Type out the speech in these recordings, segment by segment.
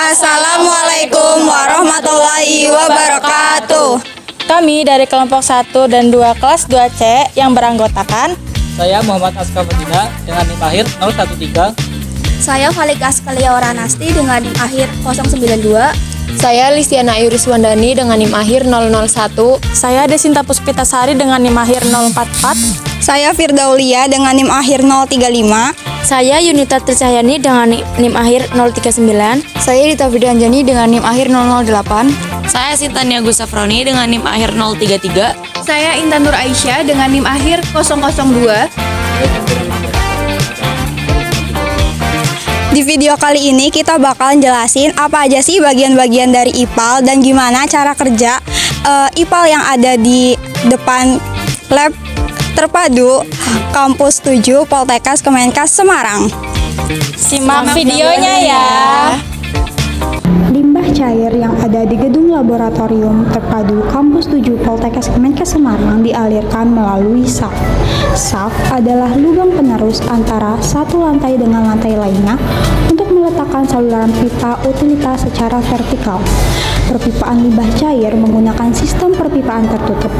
Assalamualaikum warahmatullahi wabarakatuh. Kami dari kelompok 1 dan 2 kelas 2C yang beranggotakan Saya Muhammad Aska Madina dengan NIM akhir 013. Saya Falik Askalia Waranasti dengan NIM akhir 092. Saya Listiana Iris Wandani dengan NIM akhir 001. saya Desinta Puspitasari dengan NIM akhir 044. Saya Firdaulia dengan NIM akhir 035. Saya Yunita Tricahyani dengan NIM akhir 039. Saya Rita Fidanjani dengan NIM akhir 008. Saya Sintania Gusafroni dengan NIM akhir 033. Saya Intan Nur Aisyah dengan NIM akhir 002. Di video kali ini kita bakalan jelasin apa aja sih bagian-bagian dari IPAL dan gimana cara kerja IPAL yang ada di depan lab terpadu Kampus 7 Poltekkes Kemenkes Semarang. Simak videonya ya. Limbah cair yang ada di gedung laboratorium terpadu Kampus 7 Poltekkes Kemenkes Semarang dialirkan melalui SAF. SAF adalah lubang penerus antara satu lantai dengan lantai lainnya untuk meletakkan saluran pipa utilitas secara vertikal. Perpipaan limbah cair menggunakan sistem perpipaan tertutup.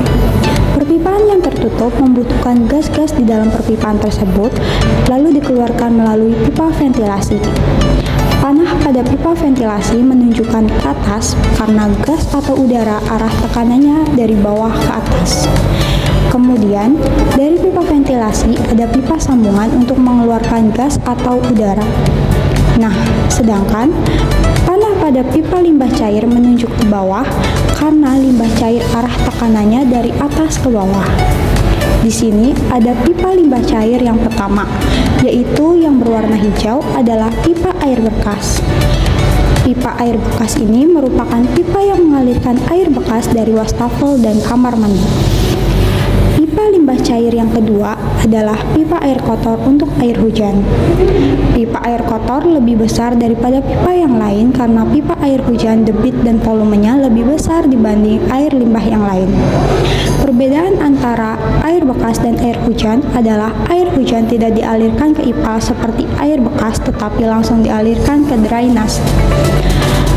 Perpipaan yang tertutup membutuhkan gas-gas di dalam perpipaan tersebut, lalu dikeluarkan melalui pipa ventilasi. Panah pada pipa ventilasi menunjukkan ke atas karena gas atau udara arah tekanannya dari bawah ke atas. Kemudian, dari pipa ventilasi ada pipa sambungan untuk mengeluarkan gas atau udara. Nah, sedangkan panah pada pipa limbah cair menunjuk ke bawah karena limbah cair arah tekanannya dari atas ke bawah. Di sini ada pipa limbah cair yang pertama, yaitu yang berwarna hijau adalah pipa air bekas. Pipa air bekas ini merupakan pipa yang mengalirkan air bekas dari wastafel dan kamar mandi. Pipa limbah cair yang kedua adalah pipa air kotor untuk air hujan. Pipa air kotor lebih besar daripada pipa yang lain karena pipa air hujan debit dan volumenya lebih besar dibanding air limbah yang lain. Perbedaan antara air bekas dan air hujan adalah air hujan tidak dialirkan ke IPAL seperti air bekas tetapi langsung dialirkan ke drainase.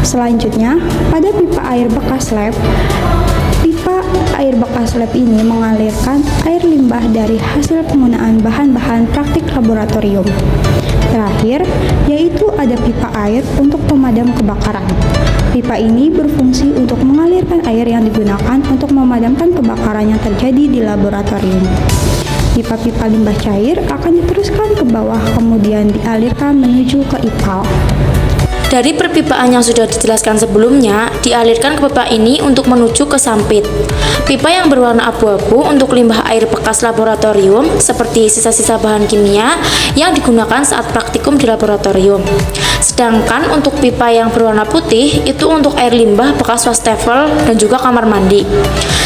Selanjutnya, pada pipa air bekas lab, pipa air bekas lab ini mengalirkan air limbah dari hasil penggunaan bahan-bahan praktik laboratorium. Terakhir, yaitu ada pipa air untuk pemadam kebakaran. Pipa ini berfungsi untuk mengalirkan air yang digunakan untuk memadamkan kebakaran yang terjadi di laboratorium. Pipa-pipa limbah cair akan diteruskan ke bawah kemudian dialirkan menuju ke IPAL. Dari perpipaan yang sudah dijelaskan sebelumnya, dialirkan ke pipa ini untuk menuju ke sampit. Pipa yang berwarna abu-abu untuk limbah air bekas laboratorium seperti sisa-sisa bahan kimia yang digunakan saat praktikum di laboratorium. Sedangkan untuk pipa yang berwarna putih itu untuk air limbah bekas wastafel dan juga kamar mandi.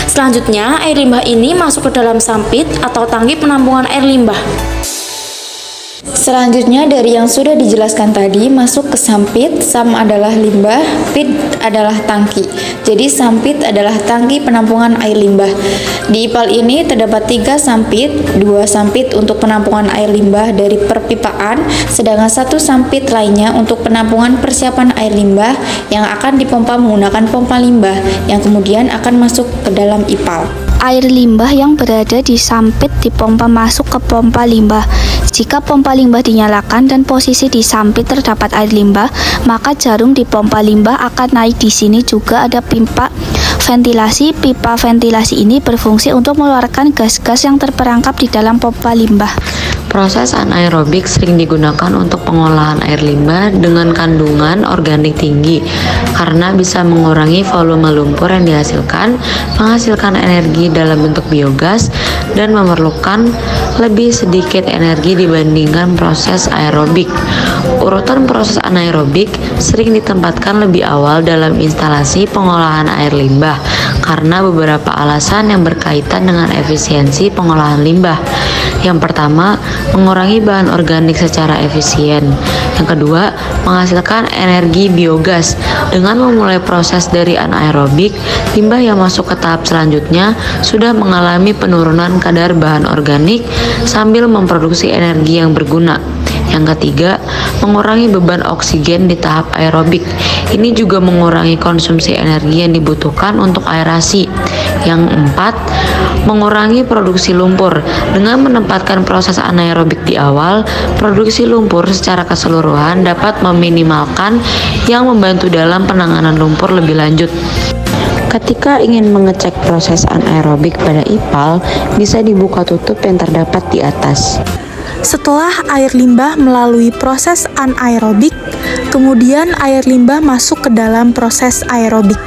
Selanjutnya, air limbah ini masuk ke dalam sampit atau tangki penampungan air limbah. Selanjutnya dari yang sudah dijelaskan tadi masuk ke sampit, sam adalah limbah, pit adalah tangki. Jadi sampit adalah tangki penampungan air limbah. Di IPAL ini terdapat 3 sampit, 2 sampit untuk penampungan air limbah dari perpipaan, sedangkan 1 sampit lainnya untuk penampungan persiapan air limbah yang akan dipompa menggunakan pompa limbah yang kemudian akan masuk ke dalam IPAL. Air limbah yang berada di sampit dipompa masuk ke pompa limbah. Jika pompa limbah dinyalakan dan posisi di sampit terdapat air limbah, maka jarum di pompa limbah akan naik. Di sini juga ada pipa ventilasi. Pipa ventilasi ini berfungsi untuk mengeluarkan gas-gas yang terperangkap di dalam pompa limbah. Proses anaerobik sering digunakan untuk pengolahan air limbah dengan kandungan organik tinggi karena bisa mengurangi volume lumpur yang dihasilkan, menghasilkan energi dalam bentuk biogas, dan memerlukan lebih sedikit energi dibandingkan proses aerobik. Urutan proses anaerobik sering ditempatkan lebih awal dalam instalasi pengolahan air limbah karena beberapa alasan yang berkaitan dengan efisiensi pengolahan limbah. Yang pertama, mengurangi bahan organik secara efisien. Yang kedua, menghasilkan energi biogas. Dengan memulai proses dari anaerobik, limbah yang masuk ke tahap selanjutnya sudah mengalami penurunan kadar bahan organik sambil memproduksi energi yang berguna. Yang ketiga, mengurangi beban oksigen di tahap aerobik. Ini juga mengurangi konsumsi energi yang dibutuhkan untuk aerasi. Yang keempat, mengurangi produksi lumpur. Dengan menempatkan proses anaerobik di awal, produksi lumpur secara keseluruhan dapat meminimalkan yang membantu dalam penanganan lumpur lebih lanjut. Ketika ingin mengecek proses anaerobik pada IPAL, bisa dibuka tutup yang terdapat di atas. Setelah air limbah melalui proses anaerobik, kemudian air limbah masuk ke dalam proses aerobik.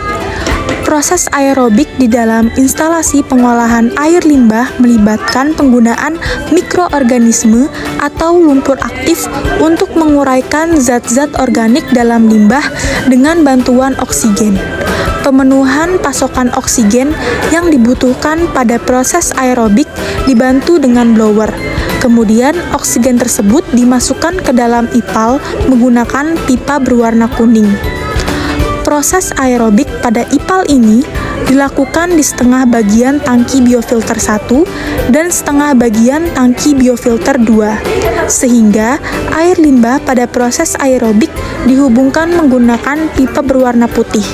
Proses aerobik di dalam instalasi pengolahan air limbah melibatkan penggunaan mikroorganisme atau lumpur aktif untuk menguraikan zat-zat organik dalam limbah dengan bantuan oksigen. Pemenuhan pasokan oksigen yang dibutuhkan pada proses aerobik dibantu dengan blower. Kemudian, oksigen tersebut dimasukkan ke dalam IPAL menggunakan pipa berwarna kuning. Proses aerobik pada IPAL ini dilakukan di setengah bagian tangki biofilter 1 dan setengah bagian tangki biofilter 2, sehingga air limbah pada proses aerobik dihubungkan menggunakan pipa berwarna putih.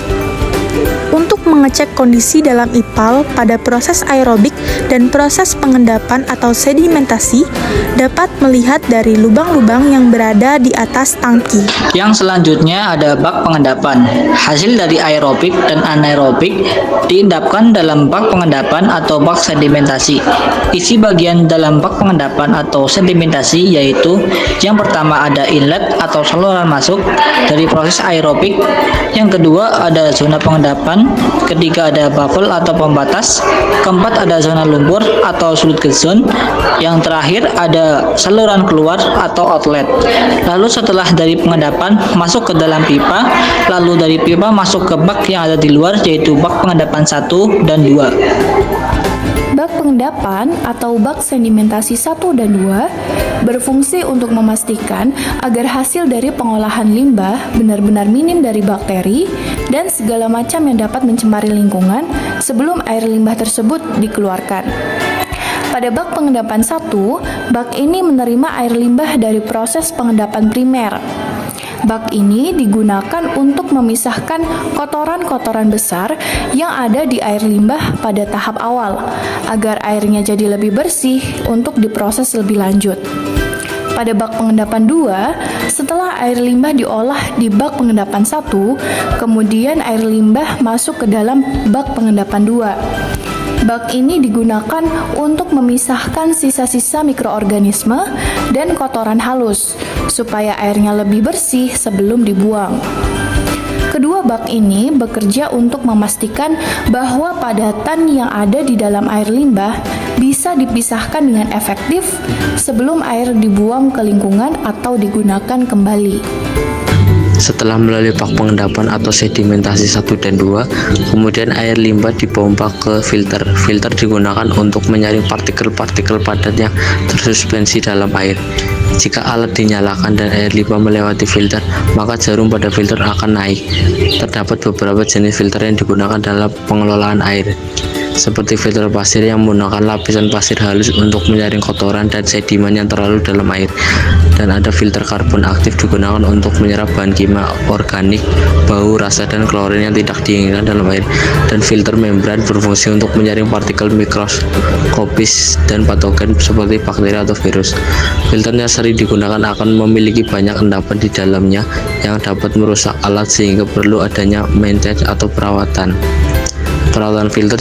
Untuk mengecek kondisi dalam IPAL pada proses aerobik dan proses pengendapan atau sedimentasi, dapat melihat dari lubang-lubang yang berada di atas tangki. Yang selanjutnya ada bak pengendapan. Hasil dari aerobik dan anaerobik diendapkan dalam bak pengendapan atau bak sedimentasi. Isi bagian dalam bak pengendapan atau sedimentasi yaitu yang pertama ada inlet atau saluran masuk dari proses aerobik, yang kedua ada zona pengendapan, ketiga ada bubble atau pembatas, keempat ada zona lumpur atau sludge zone, yang terakhir ada saluran keluar atau outlet. Lalu setelah dari pengendapan masuk ke dalam pipa, lalu dari pipa masuk ke bak yang ada di luar yaitu bak pengendapan 1 dan 2. Bak pengendapan atau bak sedimentasi 1 dan 2 berfungsi untuk memastikan agar hasil dari pengolahan limbah benar-benar minim dari bakteri dan segala macam yang dapat mencemari lingkungan sebelum air limbah tersebut dikeluarkan. Pada bak pengendapan 1, bak ini menerima air limbah dari proses pengendapan primer. Bak ini digunakan untuk memisahkan kotoran-kotoran besar yang ada di air limbah pada tahap awal, agar airnya jadi lebih bersih untuk diproses lebih lanjut. Pada bak pengendapan 2, setelah air limbah diolah di bak pengendapan 1, kemudian air limbah masuk ke dalam bak pengendapan 2. Bak ini digunakan untuk memisahkan sisa-sisa mikroorganisme dan kotoran halus, supaya airnya lebih bersih sebelum dibuang. Kedua bak ini bekerja untuk memastikan bahwa padatan yang ada di dalam air limbah bisa dipisahkan dengan efektif sebelum air dibuang ke lingkungan atau digunakan kembali. Setelah melalui bak pengendapan atau sedimentasi 1 dan 2, kemudian air limbah dipompa ke filter. Filter digunakan untuk menyaring partikel-partikel padat yang tersuspensi dalam air. Jika alat dinyalakan dan air limbah melewati filter, maka jarum pada filter akan naik. Terdapat beberapa jenis filter yang digunakan dalam pengelolaan air, seperti filter pasir yang menggunakan lapisan pasir halus untuk menyaring kotoran dan sedimen yang terlalu dalam air, dan ada filter karbon aktif digunakan untuk menyerap bahan kimia organik, bau, rasa, dan klorin yang tidak diinginkan dalam air, dan filter membran berfungsi untuk menyaring partikel mikroskopis dan patogen seperti bakteri atau virus. Filter yang sering digunakan akan memiliki banyak endapan di dalamnya yang dapat merusak alat sehingga perlu adanya maintenance atau perawatan. Perawatan filter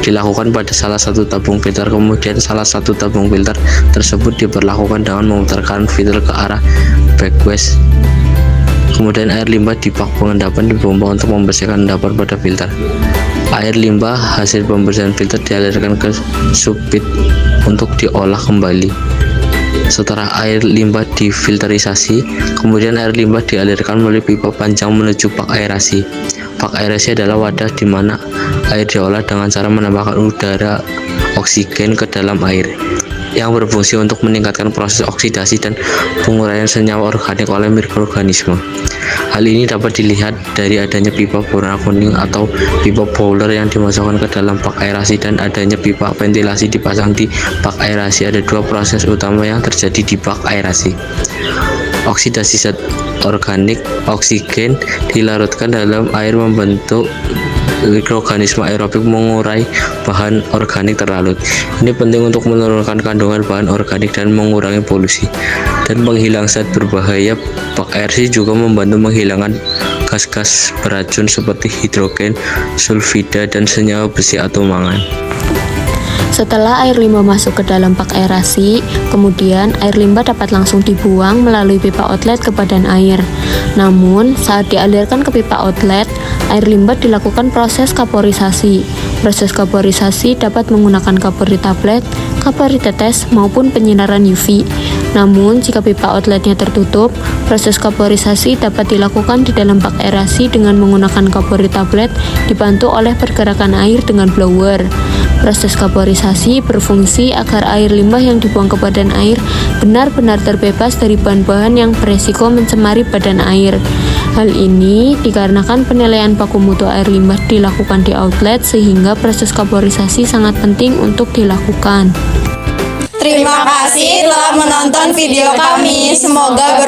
dilakukan pada salah satu tabung filter, kemudian salah satu tabung filter tersebut diperlakukan dengan memutarkan filter ke arah backwest. Kemudian air limbah di bak pengendapan dipompa untuk membersihkan endapan pada filter. Air limbah hasil pembersihan filter dialirkan ke subpit untuk diolah kembali. Setelah air limbah difilterisasi, kemudian air limbah dialirkan melalui pipa panjang menuju bak aerasi. Bak aerasi adalah wadah di mana air diolah dengan cara menambahkan udara oksigen ke dalam air, yang berfungsi untuk meningkatkan proses oksidasi dan penguraian senyawa organik oleh mikroorganisme. Hal ini dapat dilihat dari adanya pipa berwarna kuning atau pipa bowler yang dimasukkan ke dalam bak aerasi dan adanya pipa ventilasi dipasang di bak aerasi. Ada dua proses utama yang terjadi di bak aerasi. oksidasi zat organik, oksigen dilarutkan dalam air membentuk mikroorganisme aerobik mengurai bahan organik terlarut. Ini penting untuk menurunkan kandungan bahan organik dan mengurangi polusi. Dan penghilang zat berbahaya, bak aerasi juga membantu menghilangkan gas-gas beracun seperti hidrogen, sulfida, dan senyawa besi atau mangan. Setelah air limbah masuk ke dalam bak aerasi, kemudian air limbah dapat langsung dibuang melalui pipa outlet ke badan air. Namun, saat dialirkan ke pipa outlet, air limbah dilakukan proses kaporisasi. Proses kaporisasi dapat menggunakan kapur di tablet, kapur di tetes, maupun penyinaran UV. Namun, jika pipa outletnya tertutup, proses kaporisasi dapat dilakukan di dalam bak aerasi dengan menggunakan kapur di tablet dibantu oleh pergerakan air dengan blower. Proses kaporisasi berfungsi agar air limbah yang dibuang ke badan air benar-benar terbebas dari bahan-bahan yang beresiko mencemari badan air. Hal ini dikarenakan penilaian baku mutu air limbah dilakukan di outlet sehingga proses kaporisasi sangat penting untuk dilakukan. Terima kasih telah menonton video kami. Semoga